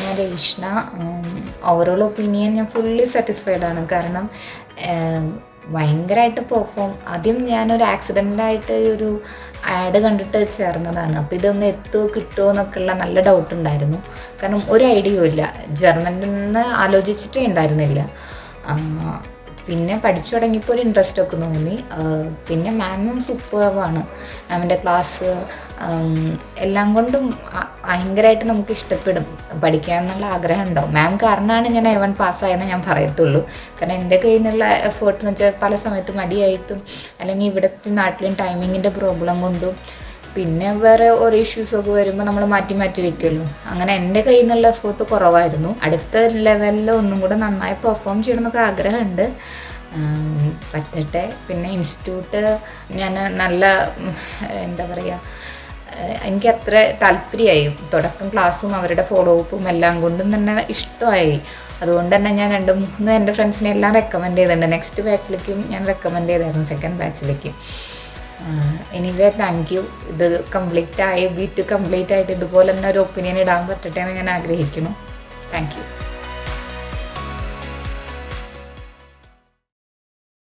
ഞാൻ Reshna. Overall opinion ഞാൻ fully satisfied ആണ്. കാരണം ഭയങ്കരമായിട്ട് പെർഫോം. ആദ്യം ഞാനൊരു ആക്സിഡൻ്റായിട്ട് ഒരു ആഡ് കണ്ടിട്ട് ചേർന്നതാണ്. അപ്പോൾ ഇതൊന്ന് എത്തുമോ കിട്ടുമോ എന്നൊക്കെയുള്ള നല്ല ഡൗട്ട് ഉണ്ടായിരുന്നു. കാരണം ഒരു ഐഡിയയും ഇല്ല, ജർമ്മനിൽ നിന്ന് ആലോചിച്ചിട്ടേ ഉണ്ടായിരുന്നില്ല. പിന്നെ പഠിച്ചു തുടങ്ങിയപ്പോൾ ഒരു ഇൻട്രസ്റ്റ് ഒക്കെ തോന്നി. പിന്നെ മാമും സൂപ്പർവാണ്. മാമിൻ്റെ ക്ലാസ് എല്ലാം കൊണ്ടും ഭയങ്കരമായിട്ട് നമുക്ക് ഇഷ്ടപ്പെടും. പഠിക്കാൻ എന്നുള്ള ആഗ്രഹം ഉണ്ടാവും. മാം കാരണമാണ് ഞാൻ A1 പാസ്സായെന്ന് ഞാൻ പറയത്തുള്ളൂ. കാരണം എൻ്റെ കയ്യിൽ നിന്നുള്ള എഫേർട്ട് എന്ന് വെച്ചാൽ പല സമയത്തും മടിയായിട്ടും അല്ലെങ്കിൽ ഇവിടുത്തെ നാട്ടിലും ടൈമിങ്ങിൻ്റെ പ്രോബ്ലം കൊണ്ടും പിന്നെ വേറെ ഓരോ ഇഷ്യൂസൊക്കെ വരുമ്പോൾ നമ്മൾ മാറ്റി മാറ്റി വെക്കുമല്ലോ. അങ്ങനെ എൻ്റെ കയ്യിൽ നിന്നുള്ള എഫേർട്ട് കുറവായിരുന്നു. അടുത്ത ലെവലിൽ ഒന്നും കൂടെ നന്നായി പെർഫോം ചെയ്യണമെന്നൊക്കെ ആഗ്രഹമുണ്ട്. പറ്റട്ടെ. പിന്നെ ഇൻസ്റ്റിറ്റ്യൂട്ട് ഞാൻ നല്ല എന്താ പറയുക, എനിക്ക് അത്ര താല്പര്യമായി. തുടക്കം ക്ലാസ്സും അവരുടെ ഫോളോ അപ്പും എല്ലാം കൊണ്ടും തന്നെ ഇഷ്ടമായി. അതുകൊണ്ട് തന്നെ ഞാൻ 2-3 എൻ്റെ ഫ്രണ്ട്സിനെ എല്ലാം റെക്കമെൻഡ് ചെയ്തിട്ടുണ്ട്. നെക്സ്റ്റ് ബാച്ചിലേക്കും ഞാൻ റെക്കമെൻഡ് ചെയ്തായിരുന്നു, സെക്കൻഡ് ബാച്ചിലേക്ക്. Anyway thank you. ഇത് കംപ്ലീറ്റ് ആയി, B2 കംപ്ലീറ്റ് ആയിട്ട് ഇതുപോലെ തന്നെ ഒരു ഒപ്പീനിയൻ ഇടാൻ പറ്റട്ടെ എന്ന് ഞാൻ ആഗ്രഹിക്കുന്നു. Thank you.